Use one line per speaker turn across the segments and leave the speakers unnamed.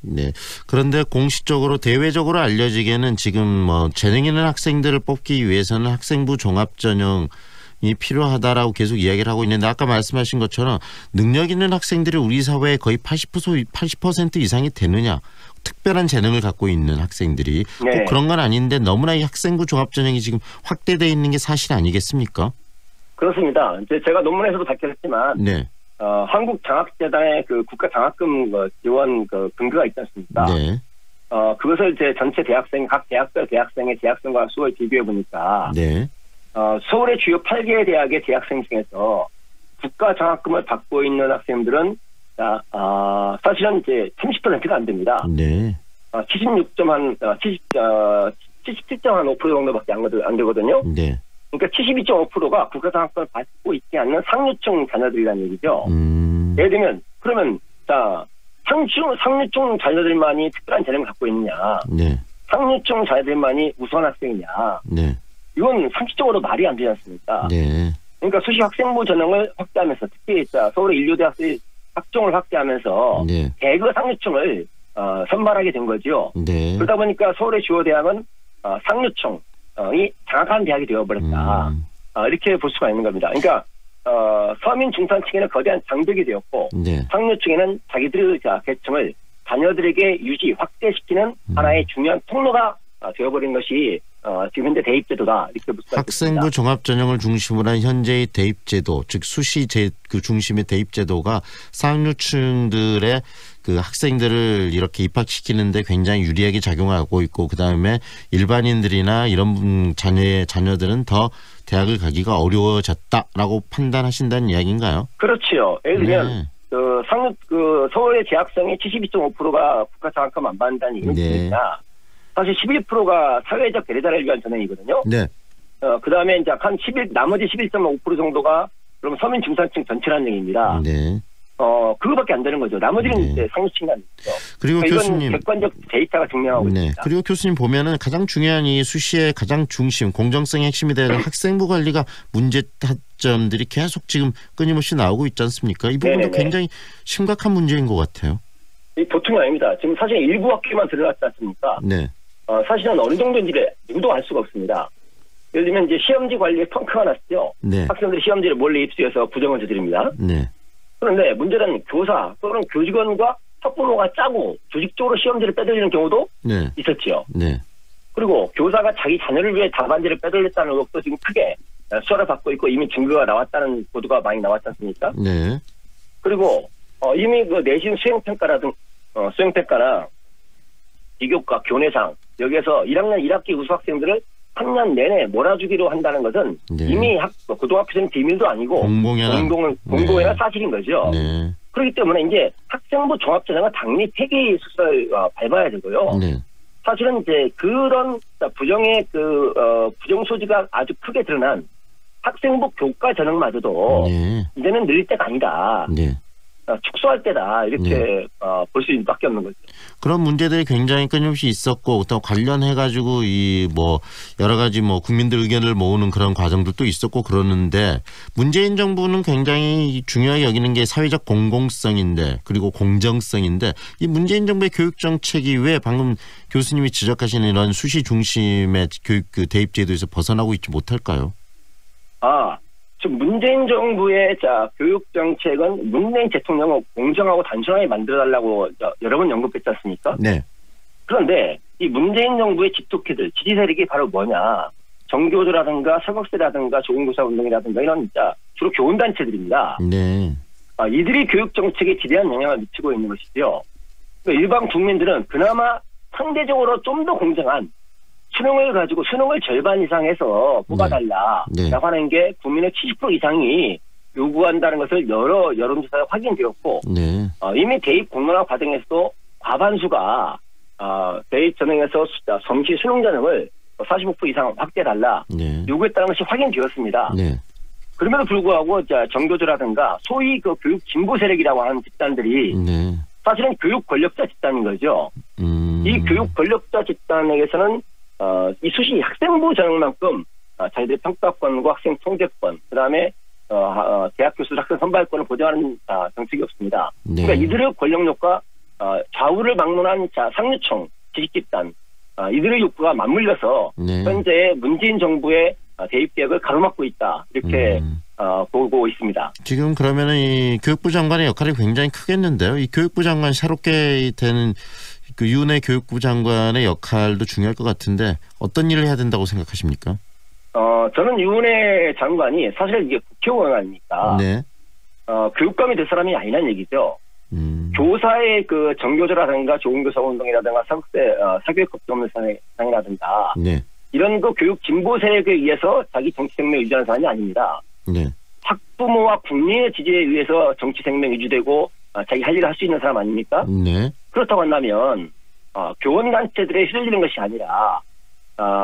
네. 그런데 공식적으로 대외적으로 알려지기에는 지금 뭐 재능 있는 학생들을 뽑기 위해서는 학생부 종합전형이 필요하다라고 계속 이야기를 하고 있는데 아까 말씀하신 것처럼 능력 있는 학생들이 우리 사회에 거의 80% 이상이 되느냐. 특별한 재능을 갖고 있는 학생들이
네.
꼭 그런 건 아닌데 너무나 이 학생부 종합전형이 지금 확대되어 있는 게 사실 아니겠습니까?
그렇습니다. 이제 제가 논문에서도 밝혔지만
네.
한국장학재단의 그 국가장학금 지원 근거가 있지 않습니까?
네.
그것을 이제 전체 대학생, 각 대학별 대학생의 재학생과 수를 비교해 보니까
네.
서울의 주요 8개 대학의 재학생 중에서 국가장학금을 받고 있는 학생들은 사실은 이제 30%가 안 됩니다.
네.
77.5% 정도밖에 안 되거든요.
네.
그러니까 72.5%가 국가장학금을 받고 있지 않는 상류층 자녀들이라는 얘기죠. 예를 들면 그러면 상류층 자녀들만이 특별한 재능을 갖고 있느냐?
네.
상류층 자녀들만이 우수한 학생이냐?
네.
이건 상식적으로 말이 안 되지 않습니까?
네.
그러니까 수시 학생부 전형을 확대하면서 특히 서울의 인류대학의 학종을 확대하면서
네.
대거 상류층을 선발하게 된 거죠.
네.
그러다 보니까 서울의 주요 대학은 상류층이 장악한 대학이 되어버렸다. 이렇게 볼 수가 있는 겁니다. 그러니까 서민 중산층에는 거대한 장벽이 되었고
네.
상류층에는 자기들의 계층을 자녀들에게 유지 확대시키는 하나의 중요한 통로가 되어버린 것이 지금 현재 대입제도다 이렇게 볼 수가 있습니다.
학생부 종합전형을 중심으로 한 현재의 대입제도, 즉 수시 그 중심의 대입제도가 상류층들의 그 학생들을 이렇게 입학시키는데 굉장히 유리하게 작용하고 있고 그 다음에 일반인들이나 이런 자녀들은 더 대학을 가기가 어려워졌다라고 판단하신다는 이야기인가요?
그렇지요. 예를 들면
네.
서울의 재학생의 72.5%가 국가장학금 안 받는다는 얘기는 있습니다. 사실 11%가 사회적 대리자를 위한 전형이거든요.
네.
그다음에 이제 나머지 11.5% 정도가 그럼 서민 중산층 전체라는 얘기입니다.
네.
그거밖에 안 되는 거죠. 나머지는
네.
이제 상류층이 아니죠.
그리고
그러니까
교수님,
이건 객관적 데이터가 증명하고
네.
있습니다.
그리고 교수님 보면은 가장 중요한 이 수시의 가장 중심, 공정성의 핵심이 되는 학생부 관리가 문제점들이 계속 지금 끊임없이 나오고 있지 않습니까? 이 부분도
네네네.
굉장히 심각한 문제인 것 같아요.
보통이 아닙니다. 지금 사실 일부 학교만 들어갔지 않습니까?
네.
사실은 어느 정도인지를 누구도 알 수가 없습니다. 예를 들면 이제 시험지 관리에 펑크가 났죠.
네.
학생들이 시험지를 몰래 입수해서 부정을 저지릅니다.
네.
그런데 문제는 교사 또는 교직원과 학부모가 짜고 조직적으로 시험지를 빼돌리는 경우도
네.
있었죠.
네.
그리고 교사가 자기 자녀를 위해 답안지를 빼돌렸다는 의혹도 지금 크게 수사를 받고 있고 이미 증거가 나왔다는 보도가 많이 나왔지 않습니까?
네.
그리고 이미 그 내신 수행평가나 비교과 교내상 여기에서 1학년 1학기 우수 학생들을 3년 내내 몰아주기로 한다는 것은
네.
이미 고등학교생 비밀도 아니고 공공연한 사실인 거죠.
네.
그렇기 때문에 이제 학생부 종합전형은 당연히 폐기 수사를 밟아야 되고요.
네.
사실은 이제 그런 부정 소지가 아주 크게 드러난 학생부 교과 전형마저도
네.
이제는 늘릴 때가 아니다.
네.
축소할 때다 이렇게 볼 수 밖에 없는 거죠.
그런 문제들이 굉장히 끊임없이 있었고 또 관련해 가지고 이 뭐 여러 가지 뭐 국민들 의견을 모으는 그런 과정들도 있었고 그러는데 문재인 정부는 굉장히 중요하게 여기는 게 사회적 공공성인데 그리고 공정성인데 이 문재인 정부의 교육 정책이 왜 방금 교수님이 지적하시는 이런 수시 중심의 교육 그 대입 제도에서 벗어나고 있지 못할까요?
지금 문재인 정부의 교육 정책은 문재인 대통령을 공정하고 단순하게 만들어달라고 여러 번 언급했지 않습니까?
네.
그런데 이 문재인 정부의 집토끼들, 지지 세력이 바로 뭐냐? 정교조라든가 서각세라든가 조국교사운동이라든가 이런 주로 교원단체들입니다.
네.
이들이 교육 정책에 지대한 영향을 미치고 있는 것이죠. 그러니까 일반 국민들은 그나마 상대적으로 좀 더 공정한 수능을 가지고 수능을 절반 이상 해서 뽑아달라라고
네.
하는 게 국민의 70% 이상이 요구한다는 것을 여러 여론조사에 확인되었고
네.
이미 대입 공론화 과정에서도 과반수가 대입 전형에서 성시 수능 전형을 45% 이상 확대해달라
네.
요구했다는 것이 확인되었습니다.
네.
그럼에도 불구하고 정교조라든가 소위 그 교육 진보 세력이라고 하는 집단들이
네.
사실은 교육 권력자 집단인 거죠. 이 교육 권력자 집단에게서는 이 수시 학생부 전형만큼 자기들의 평가권과 학생 통제권, 그다음에 대학 교수 학생 선발권을 보장하는 정책이 없습니다.
네.
그러니까 이들의 권력력과 좌우를 막론한 상류층, 지식집단 이들의 욕구가 맞물려서
네.
현재 문재인 정부의 대입 계획을 가로막고 있다 이렇게 보고 있습니다.
지금 그러면은 이 교육부 장관의 역할이 굉장히 크겠는데요. 이 교육부 장관 새롭게 되는 그 유은혜 교육부 장관의 역할도 중요할 것 같은데 어떤 일을 해야 된다고 생각하십니까?
저는 유은혜 장관이 사실 이게 국회의원 아닙니까?
네.
교육감이 될 사람이 아니란 얘기죠. 교사의 그 정교조라든가 좋은교사 운동이라든가 사교육 걱정 없는 세상이라든가
네.
이런 그 교육 진보 세력에 의해서 자기 정치 생명 유지하는 사람이 아닙니다.
네.
학부모와 국민의 지지에 의해서 정치 생명 유지되고 자기 할 일을 할 수 있는 사람 아닙니까?
네.
그렇다고 한다면 교원단체들에 휘둘리는 것이 아니라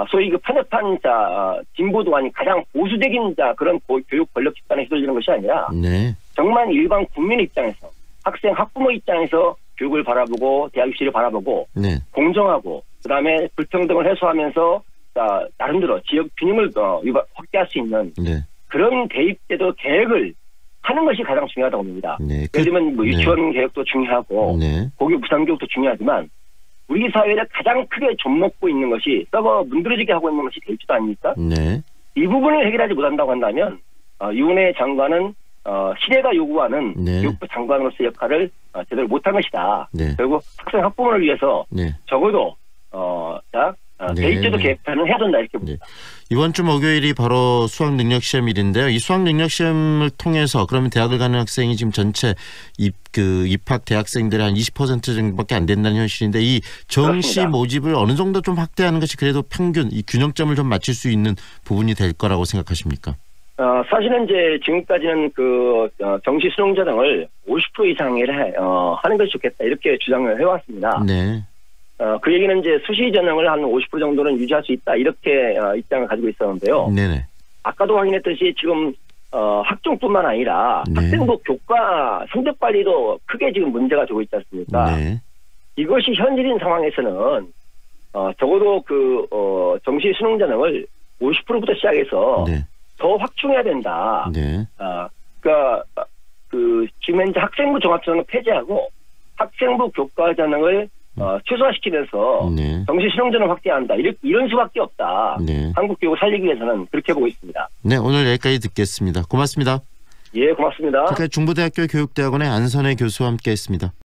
소위 그 편협한 진보도 아닌 가장 보수적인 그런 교육 권력 집단에 휘둘리는 것이 아니라
네.
정말 일반 국민 입장에서 학생 학부모 입장에서 교육을 바라보고 대학 입시를 바라보고
네.
공정하고 그다음에 불평등을 해소하면서 나름대로 지역 균형을 확대할 수 있는
네.
그런 대입제도 계획을 하는 것이 가장 중요하다고 봅니다.
네.
예를 들면 뭐 유치원 계획도 중요하고
네.
고교 무상교육도 중요하지만 우리 사회를 가장 크게 좀먹고 있는 것이 썩어 문드러지게 하고 있는 것이 대입제도 아닙니까?
네.
이 부분을 해결하지 못한다고 한다면 유은혜 장관은 시대가 요구하는
네.
교육부 장관으로서의 역할을 제대로 못한 것이다.
네.
결국 학생 학부모를 위해서
네.
적어도
네.
대입제도 개편을 해야 된다 이렇게
네.
봅니다.
이번 주 목요일이 바로 수학능력시험일인데요. 이 수학능력시험을 통해서 그러면 대학을 가는 학생이 지금 전체 입학 대학생들의 한 20% 정도밖에 안 된다는 현실인데 이 정시
그렇습니다.
모집을 어느 정도 좀 확대하는 것이 그래도 평균 이 균형점을 좀 맞출 수 있는 부분이 될 거라고 생각하십니까?
사실은 이제 지금까지는 그 정시 수능 전형을 50% 이상을 하는 것이 좋겠다 이렇게 주장을 해왔습니다.
네.
그 얘기는 이제 수시 전형을 한 50% 정도는 유지할 수 있다 이렇게 입장을 가지고 있었는데요.
네네.
아까도 확인했듯이 지금 학종뿐만 아니라
네.
학생부 교과 성적 관리도 크게 지금 문제가 되고 있지 않습니까?
네.
이것이 현실인 상황에서는 적어도 그 정시 수능 전형을 50%부터 시작해서
네.
더 확충해야 된다.
네.
그러니까 지금 현재 학생부 종합전형을 폐지하고 학생부 교과 전형을 최소화시키면서
네.
정시 수능 전형 확대한다. 이런 수밖에 없다.
네.
한국 교육을 살리기 위해서는 그렇게 보고 있습니다.
네. 오늘 여기까지 듣겠습니다. 고맙습니다.
예, 고맙습니다.
지금까지 중부대학교 교육대학원의 안선혜 교수와 함께했습니다.